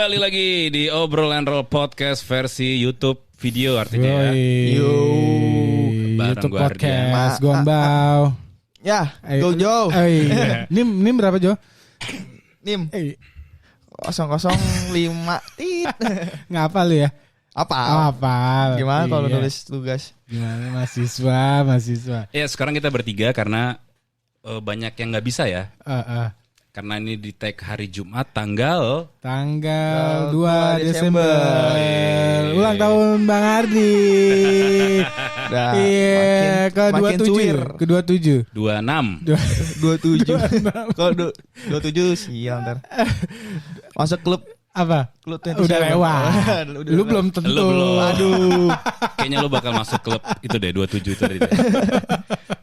Kembali lagi di Obrolan Roll Podcast versi YouTube video artinya ya. YouTube podcast Gombau. Ya, Jo. Nim berapa Jo? Nim 005 tit. Ngapa lu ya? Apa? Gimana kalau Iya. nulis tugas? Gimana mahasiswa? Ya sekarang kita bertiga karena banyak yang nggak bisa ya. Karena ini di tag hari Jumat tanggal 2 2 Desember. Desember. Ulang tahun Bang Ardi. Nah, Iya, makin cuir. ke-27. 26. 27. Kalau 27 sial ntar. Masuk klub Apa? 27. Udah lewat. Udah Lu belum tentu. Lu belum. Aduh. Kayaknya lu bakal masuk klub itu deh 27 itu tadi.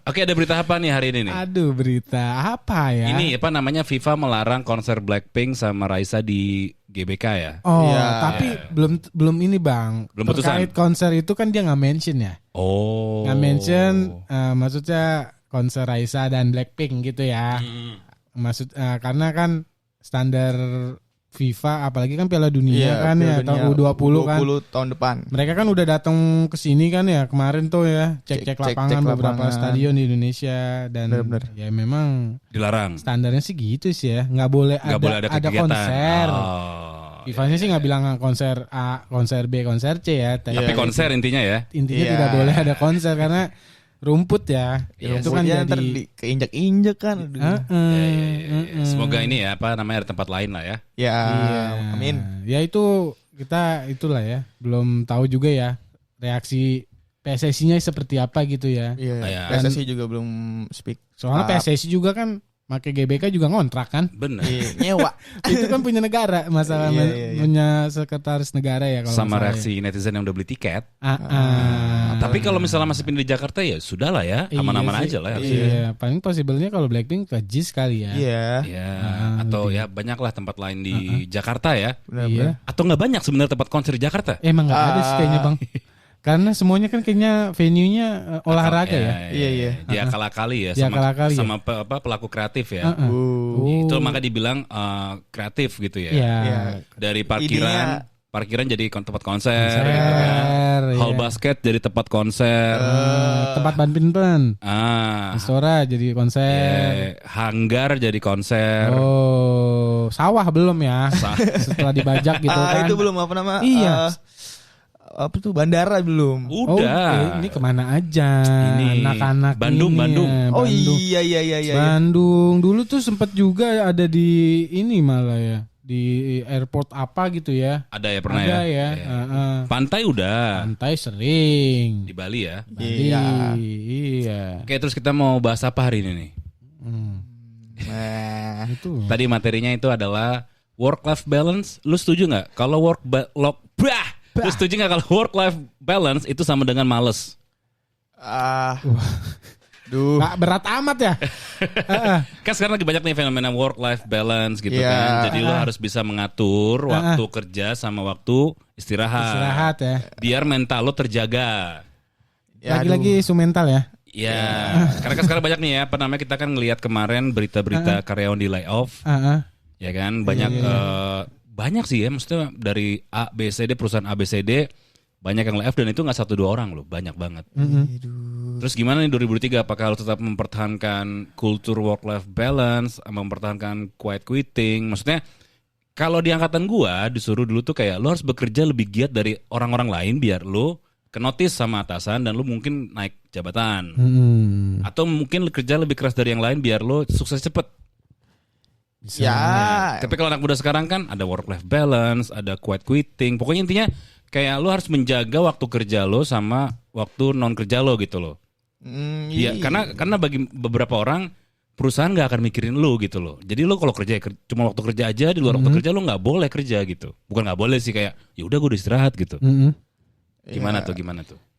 Oke, ada berita apa nih hari ini nih? Aduh, berita apa ya? Ini apa namanya, FIFA melarang konser Blackpink sama Raisa di GBK ya? Oh, Iya. tapi belum ini Bang. Belum putusan. Terkait konser itu kan dia nggak mention ya. Oh. Nggak mention, maksudnya konser Raisa dan Blackpink gitu ya. Karena kan standar FIFA, apalagi kan Piala Dunia kan ya, tahun U20 kan. 20 tahun depan. Mereka kan udah datang ke sini kan ya kemarin tuh ya, cek lapangan beberapa stadion di Indonesia dan Bener. ya memang Dilarang. standarnya sih gitu sih ya, nggak boleh ada kegiatan. konser. Oh. FIFA-nya sih nggak bilang konser A, konser B, konser C ya. Tapi konser intinya ya. Intinya Iya. tidak boleh ada konser karena rumput ya. Iya, Itu kan Rumputnya jadi ntar keinjak-injak kan. Semoga ini ya apa namanya ada tempat lain lah ya. Ya, Iya. amin. Ya itulah ya. Belum tahu juga ya reaksi PSSI-nya seperti apa gitu ya. Iya. Iya. PSSI juga belum speak. Soalnya PSSI juga kan pakai GBK juga ngontrak kan. Bener. Iya, nyewa. Itu kan punya negara, masalah Iya. punya sekretaris negara ya kalau Sama nggak salah reaksi netizen yang udah beli tiket. ya. Tapi kalau misalnya masih pindah di Jakarta ya sudahlah ya, aman-aman Iya aja sih. lah harusnya. Iya, paling possible-nya kalau Blackpink ke JIS kali ya. Iya. Ya, atau ya banyaklah tempat lain di Jakarta ya. Benar. Iya. Atau nggak banyak sebenarnya tempat konser di Jakarta. Emang nggak ada sih kayaknya Bang. Karena semuanya kan kayaknya venue-nya olahraga ya. Iya. Dia akal-akali ya Diakal-akali ya. sama pelaku kreatif ya. Itu maka dibilang kreatif gitu ya. Iya. Iya. Dari Idenya- parkiran jadi tempat konser, Konser, gitu kan. iya. Hall basket jadi tempat konser. Tempat badminton. Ah, Istora jadi konser. hanggar jadi konser. Oh, sawah belum ya? Setelah dibajak gitu kan. Itu belum apa nama? Iya. Apa tuh bandara belum? Oh, Udah. ini kemana aja? Ini Anak-anak Bandung, ini Bandung. ya, Oh Bandung. iya. Bandung dulu tuh sempat juga ada di ini malah ya, di airport apa gitu ya. Ada ya pernah Ada ya. ya. Iya. Pantai udah Pantai sering. di Bali ya. Bali, iya. Oke, terus kita mau bahas apa hari ini nih? Nah, Itu. Tadi materinya itu adalah work life balance. Lu setuju nggak kalau Lu setuju nggak kalau work life balance itu sama dengan males? duh. Nggak berat amat ya. Kan sekarang lagi banyak nih fenomena work life balance gitu Iya. kan. Jadi lu harus bisa mengatur waktu kerja sama waktu istirahat. Istirahat ya. Biar mental lu terjaga. Ya, Lagi-lagi isu mental ya. Ya, karena kan sekarang banyak nih ya, apa namanya, kita kan ngelihat kemarin berita-berita karyawan di layoff, ya kan, banyak sih ya, maksudnya dari perusahaan ABCD banyak yang layoff dan itu nggak 1-2 orang loh, banyak banget. Terus gimana nih 2023? Apakah lo tetap mempertahankan kultur work-life balance, mempertahankan quiet quitting? Maksudnya kalau di angkatan gua disuruh dulu tuh kayak lo harus bekerja lebih giat dari orang-orang lain biar lo kenotis sama atasan dan lo mungkin naik jabatan. Atau mungkin kerja lebih keras dari yang lain biar lo sukses cepet. Ya. Tapi kalau anak muda sekarang kan ada work-life balance, ada quiet quitting. Pokoknya intinya kayak lo harus menjaga waktu kerja lo sama waktu non kerja lo gitu loh. Iya, karena bagi beberapa orang perusahaan nggak akan mikirin lo gitu loh. Jadi lo kalau kerja cuma waktu kerja aja, di luar waktu kerja lo nggak boleh kerja gitu. Bukan nggak boleh sih, kayak ya udah gue udah istirahat gitu. Gimana tuh?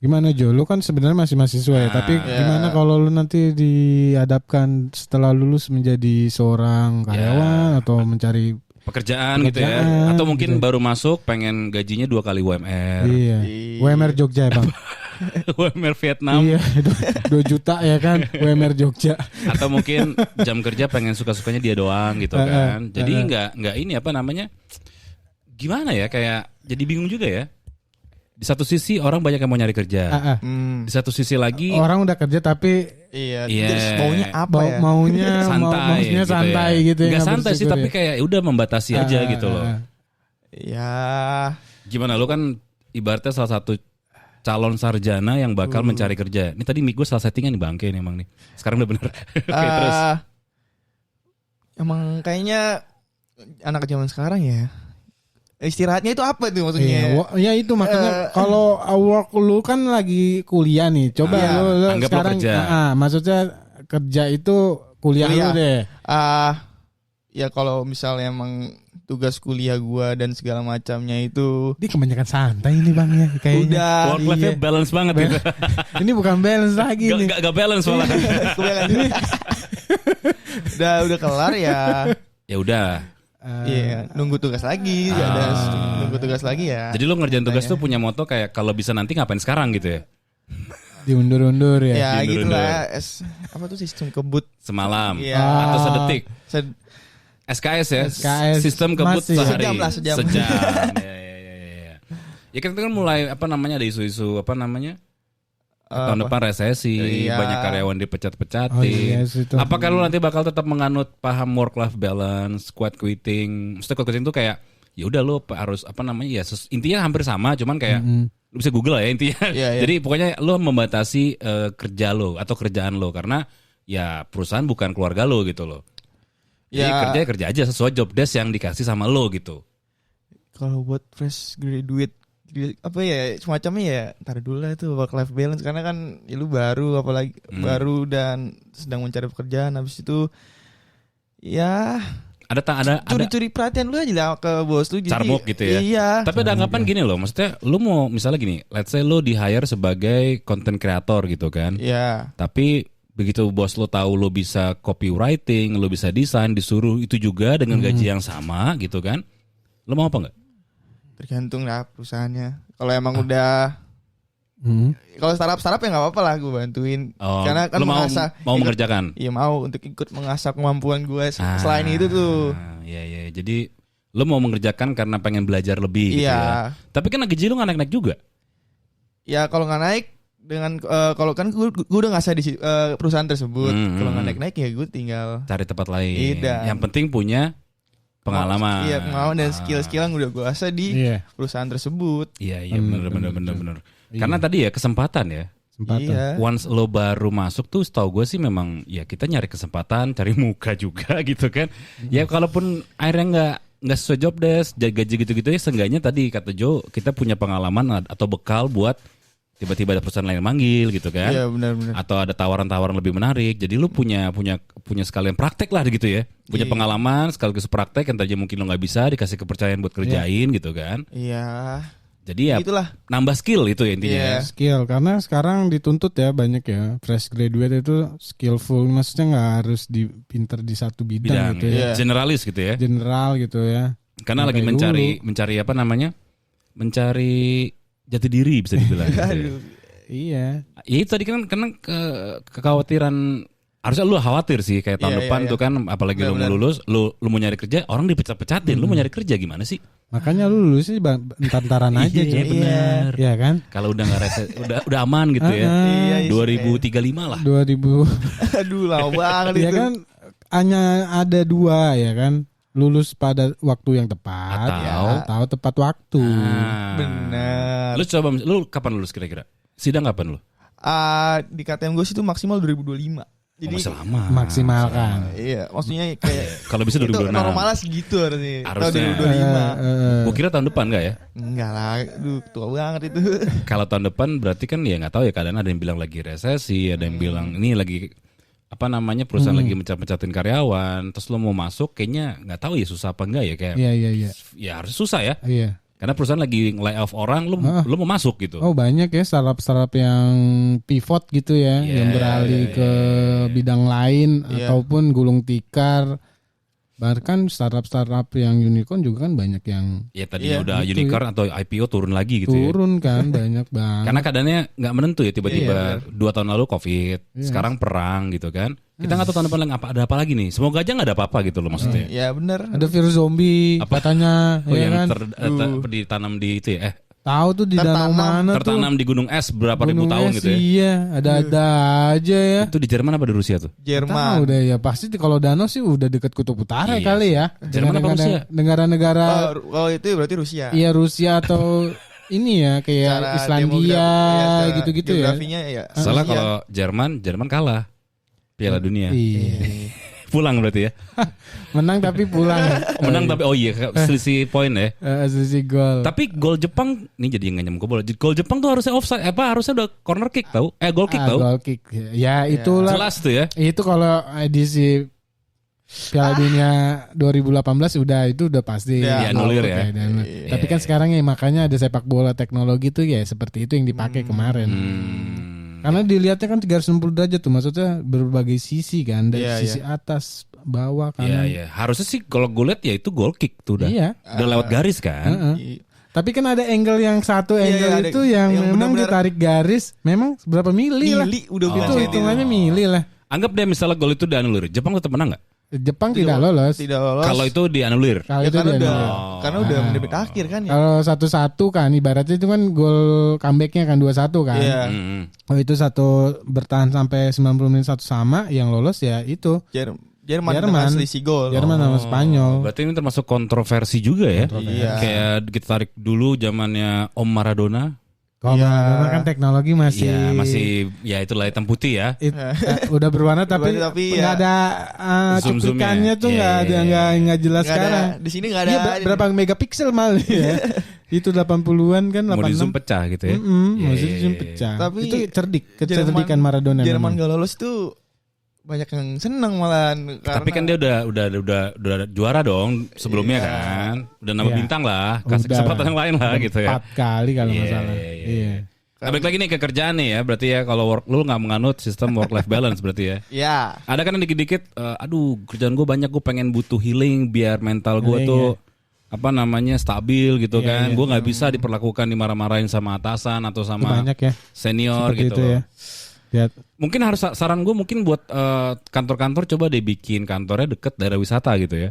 Gimana Jo? Lu kan sebenarnya masih mahasiswa ya, tapi gimana kalau lu nanti dihadapkan setelah lulus menjadi seorang karyawan atau mencari pekerjaan gitu ya, atau mungkin baru masuk pengen gajinya 2 kali UMR. Iya. UMR Jogja ya Bang. UMR Vietnam. Iya, 2 juta ya kan UMR Jogja. Atau mungkin jam kerja pengen suka-sukanya dia doang gitu kan. Jadi nggak ini apa namanya, gimana ya, kayak jadi bingung juga ya. Di satu sisi orang banyak yang mau nyari kerja. Di satu sisi lagi orang udah kerja tapi terus maunya apa ya? Maunya santai, santai gitu ya. Nggak santai sih, tapi kayak udah membatasi aja gitu loh. Ya. Gimana lu kan ibaratnya salah satu calon sarjana yang bakal mencari kerja. Ini tadi mic gue salah settingan nih bangke nih emang nih. Sekarang udah bener. Oke, terus. Emang kayaknya anak zaman sekarang ya. Istirahatnya itu apa tuh maksudnya? Iya itu makanya kalau work lu kan lagi kuliah nih. Coba lu sekarang maksudnya kerja itu kuliah lu deh. Ya kalau misalnya emang tugas kuliah gua dan segala macamnya itu dia kebanyakan santai ini Bang ya kayaknya. Udah work life-nya balance banget gitu. Ini bukan balance lagi nih. Gak balance malah. udah kelar ya. Ya udah. Iya, nunggu tugas lagi, nunggu tugas lagi ya. Jadi lo ngerjain tugas tuh punya moto kayak kalau bisa nanti ngapain sekarang gitu ya? Diundur-undur ya. Ya gitu lah. Apa tuh sistem kebut semalam atau sedetik? SKS ya. SKS sistem kebut sehari. Sejam. Ya kan itu kan mulai apa namanya ada isu-isu apa namanya? Tahun depan resesi, banyak karyawan dipecat-pecatin. Apakah lu nanti bakal tetap menganut paham work life balance, quiet quitting? Maksudnya quiet quitting itu kayak ya udah lu harus apa namanya ya intinya hampir sama, cuman kayak lu bisa Google lah ya intinya. Jadi pokoknya lu membatasi kerja lu atau kerjaan lu karena ya perusahaan bukan keluarga lu gitu loh. Jadi kerja aja sesuai job desk yang dikasih sama lu gitu. Kalau buat fresh graduate apa ya semacamnya ya ntar dulu lah itu work life balance karena kan ya lu baru apalagi baru dan sedang mencari pekerjaan habis itu ya ada curi-curi perhatian lu aja lah ke bos lu carbok gitu ya. Iya. Tapi ada anggapan gini loh, maksudnya lu mau misalnya gini, let's say lu di hire sebagai content creator gitu kan. Iya. Tapi begitu bos lu tahu lu bisa copywriting, lu bisa desain, disuruh itu juga dengan gaji yang sama gitu kan. Lu mau apa enggak? Tergantung lah perusahaannya. Kalau emang udah kalau startup ya nggak apa-apa lah gue bantuin. Karena kan lu mau mengerjakan. Iya mau untuk ikut mengasah kemampuan gue selain itu tuh. Iya. Jadi lu mau mengerjakan karena pengen belajar lebih gitu ya. Tapi kan gaji lu nggak naik-naik juga. Ya kalau nggak naik dengan kalau kan gue udah ngasah di perusahaan tersebut. Kalau nggak naik-naik ya gue tinggal cari tempat lain. Yang penting punya pengalaman. Iya, pengalaman dan skill-skill yang udah gue asah di perusahaan tersebut. Iya, bener. Karena tadi ya kesempatan ya. Once lo baru masuk tuh setahu gue sih memang ya kita nyari kesempatan, cari muka juga gitu kan. Ya kalaupun akhirnya nggak sesuai job desk, gaji gitu-gitu ya seenggaknya tadi kata Joe kita punya pengalaman atau bekal buat tiba-tiba ada perusahaan lain manggil gitu kan. Iya benar. Atau ada tawaran-tawaran lebih menarik. Jadi lu punya sekalian praktek lah gitu ya. Punya pengalaman sekaligus praktek yang tadinya mungkin lu nggak bisa dikasih kepercayaan buat kerjain gitu kan. Iya. Jadi ya itulah nambah skill itu ya intinya. Skill karena sekarang dituntut ya banyak ya fresh graduate itu skillful maksudnya nggak harus pinter di satu bidang gitu ya. Generalis gitu ya. General gitu ya. Karena lagi mencari apa namanya? Mencari jati diri bisa dibilang. Iya. Ya itu tadi kan karena kekhawatiran harusnya lu khawatir sih kayak tahun depan tuh kan apalagi lu mau lulus, lu mau nyari kerja, orang dipecat-pecatin, lu mau nyari kerja gimana sih? Makanya lu lulus sih entar-entaran aja Iya benar. Iya kan? Kalau udah enggak udah aman gitu ya. 2035 lah. 2000. Aduh lama banget itu. Ya kan hanya ada 2 ya kan? Lulus pada waktu yang tepat atau tepat waktu. Benar. Lu kapan lulus kira-kira? Sidang kapan lu? Di KTM gue sih itu maksimal 2025. Jadi masih lama. Maksimalkan. Iya, maksudnya kayak kalau bisa 2026. Normalnya segitu harusnya. Harusnya 2025. Gue kira tahun depan enggak ya? Enggak lah, tua banget itu. Kalau tahun depan berarti kan ya enggak tahu ya keadaan ada yang bilang lagi resesi, ada yang bilang ini lagi apa namanya perusahaan lagi mencat-mencatin karyawan, terus lo mau masuk kayaknya nggak tahu ya susah apa enggak ya kayak. Iya. Ya harus susah ya. Iya. Karena perusahaan lagi lay off orang, lo mau masuk gitu. Oh banyak ya startup yang pivot gitu ya, yang beralih ke bidang lain ataupun gulung tikar. Bahkan startup yang unicorn juga kan banyak yang ya tadinya udah gitu unicorn atau IPO turun lagi gitu turun kan banyak banget. Karena keadaannya nggak menentu ya, tiba-tiba 2 tahun lalu COVID, sekarang perang gitu kan. Kita nggak tahu tahun depan ada apa lagi nih. Semoga aja nggak ada apa-apa gitu loh maksudnya. Ya benar. Ada virus zombie katanya yang kan. ditanam di itu ya. Tahu tuh di danau mana tuh? Tertanam di gunung es berapa ribu tahun gitu ya. Iya, ada aja ya. Itu di Jerman apa di Rusia tuh? Jerman. Tahu deh ya, pasti kalau danau sih udah deket kutub utara kali ya. Jerman apa Rusia? Negara-negara. Kalau itu berarti Rusia. Iya, Rusia atau ini ya kayak Islandia gitu-gitu ya. Geografinya ya. Salah kalau Jerman kalah Piala Dunia. Iya. Pulang berarti ya. Menang tapi pulang. Menang tapi selisih poin ya. Selisih gol. Tapi gol Jepang nih jadi nggak nyambung ke bola. Gol Jepang tuh harusnya offside harusnya udah corner kick tahu? Goal kick tahu? Goal kick. Ya itulah. Jelas tuh ya. Itu kalau edisi Piala Dunia 2018 itu udah pasti dianulir ya. Tapi kan sekarang ya makanya ada sepak bola teknologi tuh ya seperti itu yang dipakai kemarin. Karena dilihatnya kan 360 derajat tuh, maksudnya berbagai sisi kan, dari sisi atas, bawah, kanan. Iya. Harusnya sih kalau gue lihat ya itu goal kick tuh udah. Iya. Udah lewat garis kan. Tapi kan ada angle yang itu yang memang bener-bener ditarik garis, memang berapa mili lah. Udah itu hitungannya mili lah. Anggap deh misalnya gol itu dianulir, Jepang tetap menang nggak? Jepang tidak lolos. Kalau itu dianulir. Karena udah menit akhir kan ya. Kalau 1-1 kan ibaratnya itu kan gol comebacknya kan 2-1 kan. Iya. Oh itu satu bertahan sampai 90 menit satu sama, yang lolos ya itu Jerman selisih gol. Jerman sama Spanyol. Berarti ini termasuk kontroversi juga ya. Iya. Kayak kita tarik dulu zamannya Om Maradona. Karena kan teknologi masih ya itulah hitam putih ya. Udah berwarna tapi nggak ada cuplikannya tuh nggak jelas sekarang. Di sini nggak ada. Iya, berapa megapiksel malah ya. Itu 80-an kan 86. Mau di zoom pecah gitu ya. Maksudnya zoom pecah. Tapi itu kecerdikan Maradona. Jerman nggak lolos tuh banyak yang seneng malah. Tapi kan dia udah juara dong sebelumnya kan. Udah nambah bintang lah. Kasih kesempatan yang lain lah gitu ya. 4 kali kalau nggak salah. Iya. Nah, balik lagi nih ke kerjaan nih ya. Berarti ya kalau lu nggak menganut sistem work life balance berarti ya. Iya. Ada kan yang dikit-dikit, kerjaan gue banyak, gue pengen butuh healing biar mental gue tuh stabil gitu kan. Gue nggak bisa diperlakukan dimarah-marahin sama atasan atau sama senior gitu. Itu ya. Mungkin harus saran gue mungkin buat kantor-kantor coba deh bikin kantornya deket daerah wisata gitu ya.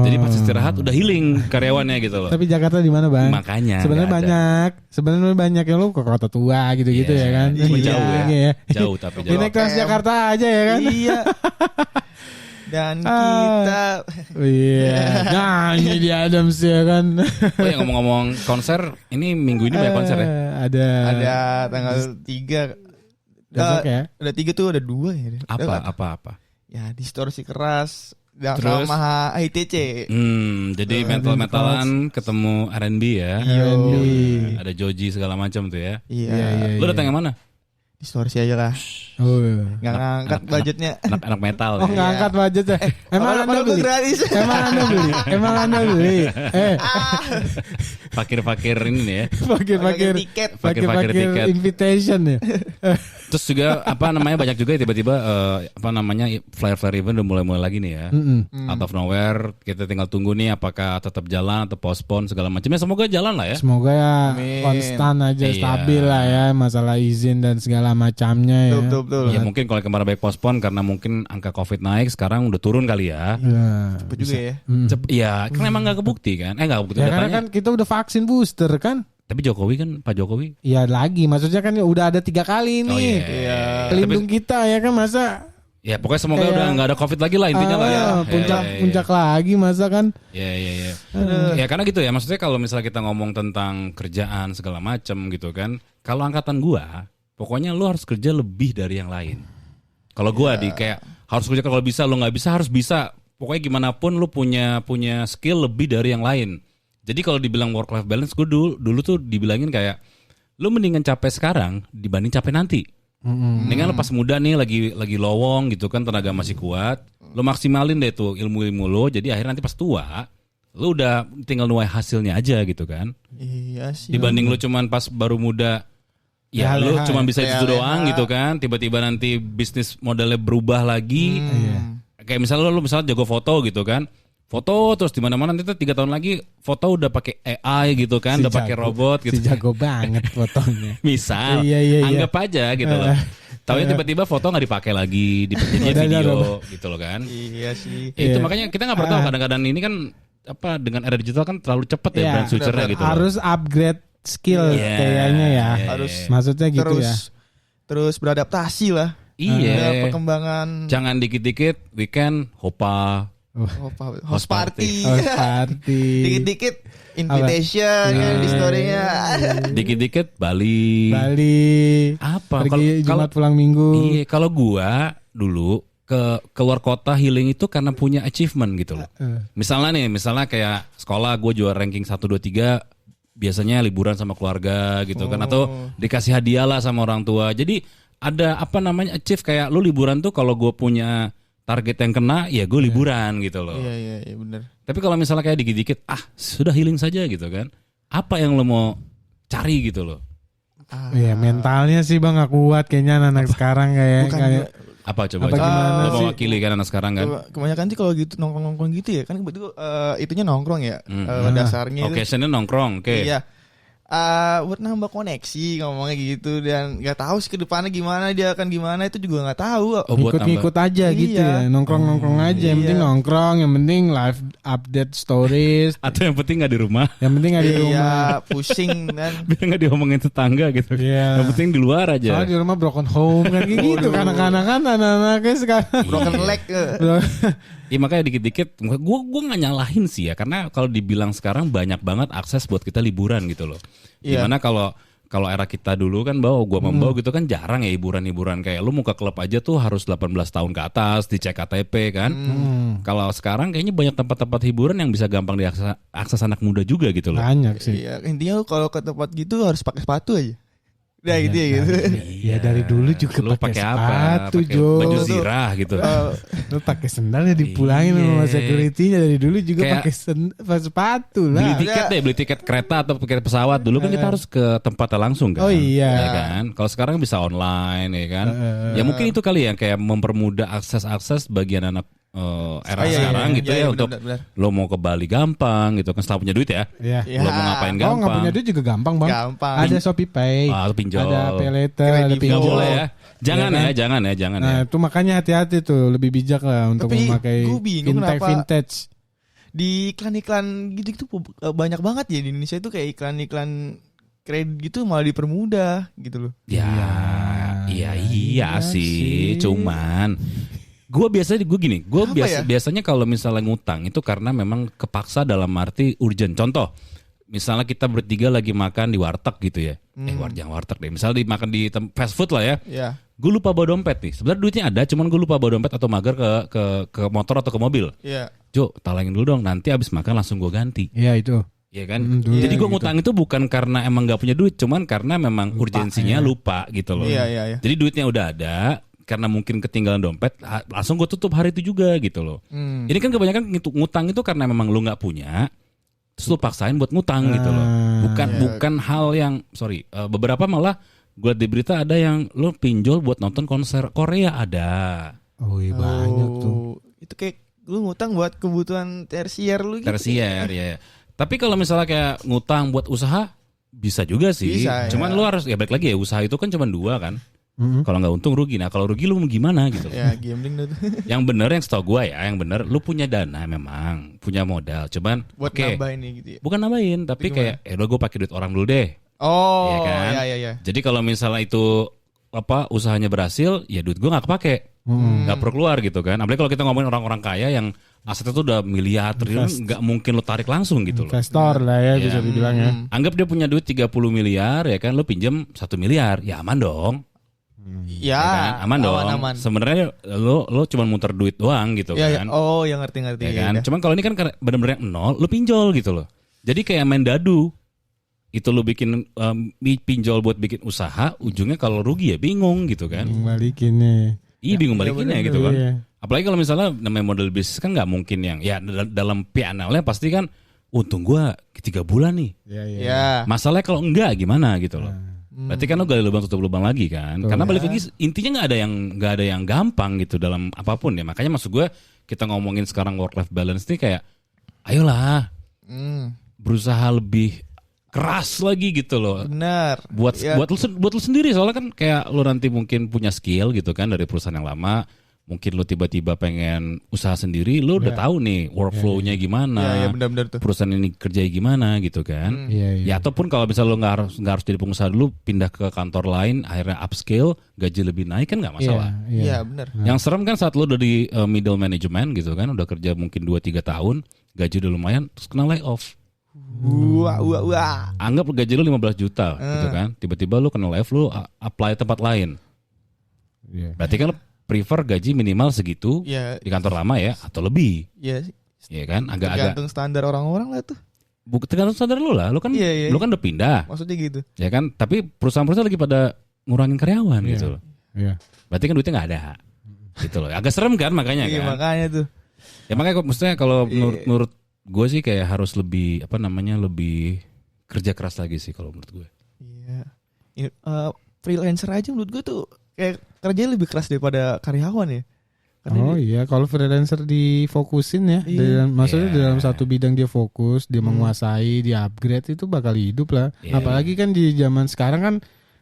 Jadi pas istirahat udah healing karyawannya gitu loh. Tapi Jakarta di mana bang? Makanya sebenarnya banyak yang lu ke kota tua gitu-gitu ya kan. Jauh ya. Jauh tapi jauh. Ini kelas Jakarta aja ya kan. Iya. Dan kita nyanyi di Adams ya kan. Oh ya ngomong-ngomong konser, ini minggu ini banyak konser ya? Ada tanggal 3. Ada 3 tuh, ada 2 ya. Apa? Ya distorsi keras terus sama ITC. Jadi metal-metalan ketemu R&B ya. R&B. Ada Joji segala macam tuh ya. Iya. Lu datang yang mana? Distorsi aja lah. Nggak ngangkat budgetnya. Anak metal. Oh nggak angkat budgetnya. Emang Anda beli? Gratis. Emang Anda beli? Fakir-fakir ini nih ya. Fakir tiket. Fakir tiket. Invitation ya. Terus juga banyak juga tiba-tiba flyer event udah mulai lagi nih ya. Out of nowhere, kita tinggal tunggu nih apakah tetap jalan atau postpone segala macamnya. Semoga jalan lah ya. Semoga ya konstan aja, stabil lah ya, masalah izin dan segala macamnya ya. Betul. Ya mungkin kalau kemarin baik postpone karena mungkin angka Covid naik, sekarang udah turun kali ya. Cepet juga ya. Iya, kan emang nggak kebukti kan? Nggak kebukti. Ya karena kan kita udah vaksin booster kan. Tapi Pak Jokowi. Iya lagi, maksudnya kan udah ada 3 kali nih. Pelindung kita ya kan, masa. Ya pokoknya semoga udah nggak ada Covid lagi lah intinya lah ya. Puncak lagi masa kan. Iya. Ya karena gitu ya, maksudnya kalau misalnya kita ngomong tentang kerjaan segala macam gitu kan. Kalau angkatan gua, pokoknya lu harus kerja lebih dari yang lain. Kalau gua kayak harus kerja, kalau bisa, lu nggak bisa harus bisa. Pokoknya gimana pun lu punya skill lebih dari yang lain. Jadi kalau dibilang work life balance, gue dulu tuh dibilangin kayak lu mendingan capek sekarang dibanding capek nanti. Mendingan lu pas muda nih lagi lowong gitu kan, tenaga masih kuat, lu maksimalin deh tuh ilmu lo, jadi akhirnya nanti pas tua lu udah tinggal nuai hasilnya aja gitu kan. Iya sih. Dibanding lu cuman pas baru muda lu cuman bisa itu doang gitu kan, tiba-tiba nanti bisnis modelnya berubah lagi. Kayak misalnya lu jago foto gitu kan. foto terus di mana-mana, nanti 3 tahun lagi foto udah pakai AI gitu kan, udah pakai robot gitu. Si jago banget fotonya. Misal, anggap aja gitu loh. Tahu tiba-tiba foto nggak dipakai lagi, dijadinya video gitu loh kan. Iya sih. Itu makanya kita nggak pernah tahu, kadang-kadang ini kan apa dengan era digital kan terlalu cepat ya brand future-nya gitu. Harus upgrade skill kayaknya ya. Harus maksudnya gitu ya. Terus beradaptasi lah. Iya. Perkembangan. Jangan dikit-dikit weekend hopa. Host party. Dikit-dikit invitation di story-nya. Dikit-dikit Bali. Apa? Pergi Jumat pulang Minggu. Iya, kalau gua dulu keluar kota healing itu karena punya achievement gitu loh. Misalnya kayak sekolah gue juara ranking 1 2 3, biasanya liburan sama keluarga gitu kan, atau dikasih hadiah lah sama orang tua. Jadi ada achieve kayak lu liburan tuh kalau gue punya target yang kena ya gue liburan gitu loh. Iya benar. Tapi kalau misalnya kayak dikit-dikit sudah healing saja gitu kan, apa yang lo mau cari gitu loh. Iya mentalnya sih bang gak kuat kayaknya anak sekarang kayak apa coba lo mau wakili kan anak sekarang kan. Kebanyakan sih kalau gitu nongkrong gitu ya kan, betul itunya nongkrong ya. Dasarnya occasionnya nongkrong. Iya. Buat nambah koneksi ngomongnya gitu, dan nggak tahu sih ke depannya gimana, dia akan gimana itu juga nggak tahu. Ngikut aja gitu ya, nongkrong aja, yang penting nongkrong, yang penting live update stories, atau yang penting nggak di rumah, pusing kan, biar nggak diomongin tetangga gitu, yang penting di luar aja. Soalnya di rumah broken home kan gitu, anak-anak kan anak-anaknya sekarang broken leg. Iya makanya dikit-dikit gue nggak nyalahin sih ya, karena kalau dibilang sekarang banyak banget akses buat kita liburan gitu loh. Dimana kalau era kita dulu kan membawa gitu kan jarang ya hiburan-hiburan, kayak lu mau ke klub aja tuh harus 18 tahun ke atas, dicek KTP kan. Kalau sekarang kayaknya banyak tempat-tempat hiburan yang bisa gampang diakses anak muda juga gitu loh. Banyak sih. Iya, intinya kalau ke tempat gitu harus pakai sepatu aja. Nah gitu ya gitu. Ya dari dulu juga pakai sepatu, Jo. Baju zirah gitu. Lu pakai sendalnya dipulangin sama security-nya, dari dulu juga pakai sepatu lah. Beli tiket kereta atau tiket pesawat. Dulu kan kita harus ke tempatnya langsung kan. Oh iya. Ya kan? Kalau sekarang bisa online ya kan. Ya mungkin itu kali ya, kayak mempermudah akses bagi anak era sekarang gitu ya, untuk bener. Lo mau ke Bali gampang gitu kan, setelah punya duit ya. Lo mau ngapain gampang. Nggak punya duit juga gampang bang. Ada Shopee Pay, pinjol, ada Pay Later, ada pinjol ya. Jangan ya. Nah itu makanya hati-hati tuh, lebih bijak lah untuk memakai vintage. Di iklan-iklan gitu banyak banget ya di Indonesia itu, kayak iklan-iklan kredit gitu malah dipermudah gitu loh. Iya sih. Cuman gue biasanya kalau misalnya ngutang itu karena memang kepaksa, dalam arti urgent. Contoh, misalnya kita bertiga lagi makan di warteg gitu ya. Jangan warteg deh. Misalnya makan di fast food lah ya. Gue lupa bawa dompet nih. Sebenarnya duitnya ada, cuman gue lupa bawa dompet atau mager ke motor atau ke mobil. Jo, talangin dulu dong. Nanti abis makan langsung gue ganti. Iya itu. Iya kan. Jadi gue ngutang itu bukan karena emang nggak punya duit, cuman karena memang urgensinya lupa gitu loh. Iya. Jadi duitnya udah ada, karena mungkin ketinggalan dompet, langsung gue tutup hari itu juga gitu loh. Ini kan kebanyakan ngutang itu karena memang lu nggak punya, terus lu paksain buat ngutang gitu loh. Bukan hal yang beberapa malah gue liat di berita ada yang lu pinjol buat nonton konser Korea ada. Oh iya banyak tuh. Itu kayak lu ngutang buat kebutuhan tersier lu gitu. Tersier ya. Tapi kalau misalnya kayak ngutang buat usaha bisa juga sih. Cuman lu harus balik lagi ya, usaha itu kan cuma 2 kan. Kalau nggak untung rugi. Nah kalau rugi lu mau gimana gitu. Ya gambling tuh. Yang bener, yang setahu gue ya, yang bener lu punya dana, memang punya modal, cuman buat nambahin gitu ya. Bukan nambahin, tapi kayak udah gue pakai duit orang dulu deh. Oh ya kan? Iya. Jadi kalau misalnya itu usahanya berhasil, ya duit gue nggak kepake, nggak perlu keluar gitu kan. Apalagi kalau kita ngomongin orang-orang kaya yang asetnya tuh udah miliar triliun, nggak mungkin lo tarik langsung gitu loh. Investor lah ya bisa dibilang ya. Anggap dia punya duit 30 miliar ya kan, lo pinjam 1 miliar, ya aman dong. Ya kan? Aman dong. Sebenarnya lo cuma muter duit doang gitu kan. Oh ya ngerti. Ya kan? Cuman kalau ini kan benar-benar nol, lo pinjol gitu loh. Jadi kayak main dadu. Itu lo bikin pinjol buat bikin usaha, ujungnya kalau rugi ya bingung gitu kan. Bingung balikinnya. Iya bingung balikinnya gitu kan. Apalagi kalau misalnya namanya model bisnis kan nggak mungkin yang ya dalam P&L-nya pasti kan untung gua 3 bulan nih. Iya. Masalahnya kalau enggak gimana gitu loh. Berarti kan lo gali lubang tutup lubang lagi kan. Karena balik lagi intinya nggak ada yang gampang gitu dalam apapun ya. Makanya maksud gue kita ngomongin sekarang work life balance nih kayak ayolah berusaha lebih keras lagi gitu loh. Benar. Buat lu sendiri, soalnya kan kayak lu nanti mungkin punya skill gitu kan dari perusahaan yang lama. Mungkin lu tiba-tiba pengen usaha sendiri, lu udah tahu nih workflow-nya gimana, benar-benar tuh. perusahaan ini kerja gimana gitu kan. Ya ataupun kalau misalnya lu nggak harus jadi pengusaha dulu, pindah ke kantor lain, akhirnya upscale, gaji lebih naik kan nggak masalah. Iya benar. Yang serem kan saat lu udah di middle management gitu kan, udah kerja mungkin 2-3 tahun, gaji udah lumayan, terus kena layoff. Wah. Anggap gaji lu 15 juta gitu kan, tiba-tiba lu kena layoff, lu apply tempat lain. Berarti kan lu prefer gaji minimal segitu di kantor lama ya, atau lebih. Iya sih. Iya kan, agak-agak tergantung standar orang-orang lah tuh. Tergantung standar lu lah, lu kan lu kan udah pindah. Maksudnya gitu. Ya kan, tapi perusahaan-perusahaan lagi pada ngurangin karyawan gitu loh. Iya. Berarti kan duitnya nggak ada. Gitu loh. Agak serem kan makanya kan. Iya makanya tuh. Ya makanya maksudnya kalau menurut gue sih kayak harus lebih lebih kerja keras lagi sih kalau menurut gue. Iya. Freelancer aja menurut gue tuh kayak kerjanya lebih keras daripada karyawan ya. Karena iya, kalau freelancer difokusin ya, maksudnya dalam satu bidang dia fokus, dia menguasai, dia upgrade, itu bakal hidup lah. Apalagi kan di zaman sekarang kan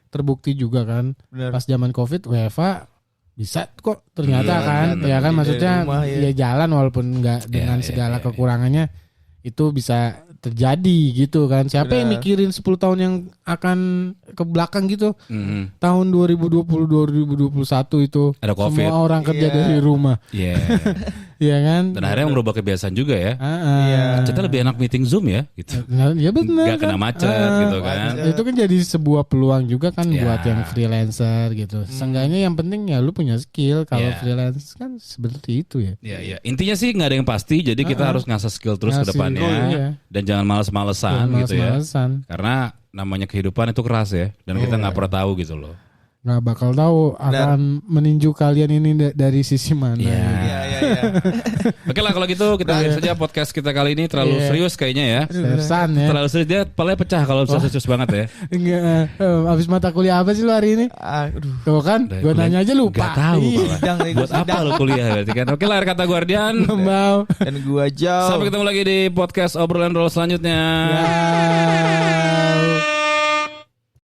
terbukti juga kan. Bener. Pas zaman Covid WFA bisa kok ternyata kan, ya kan maksudnya rumah, ya jalan walaupun nggak dengan segala kekurangannya itu bisa terjadi gitu kan. Siapa yang mikirin 10 tahun yang akan ke belakang gitu. Tahun 2020 2021 itu ada COVID. Semua orang kerja dari rumah. Iya kan? Dan akhirnya merubah kebiasaan juga ya. Kita lebih enak meeting Zoom ya gitu. Ya benar. Gak kena macet gitu kan. Itu kan jadi sebuah peluang juga kan buat yang freelancer gitu. Seenggaknya yang penting ya lu punya skill. Kalau freelance kan seperti itu ya. Iya. Intinya sih gak ada yang pasti. Jadi kita harus ngasah skill terus ke depannya. Dan jangan males-malesan gitu ya. Karena namanya kehidupan itu keras ya. Dan kita gak pernah tahu gitu loh. Nggak bakal tahu akan meninju kalian ini dari sisi mana. Iya. Oke lah kalau gitu kita akhir saja podcast kita kali ini terlalu serius kayaknya ya. Seriusan ya. Terlalu serius, dia kepalanya pecah kalau serius banget ya. Enggak. Habis mata kuliah apa sih lu hari ini? Tuh kan, gue nanya aja lupa. Gak tahu buat apa lu kuliah berarti kan. Oke lah, akhir kata Guardian. Mau. Dan gua jauh. Sampai ketemu lagi di podcast obrolan roll selanjutnya.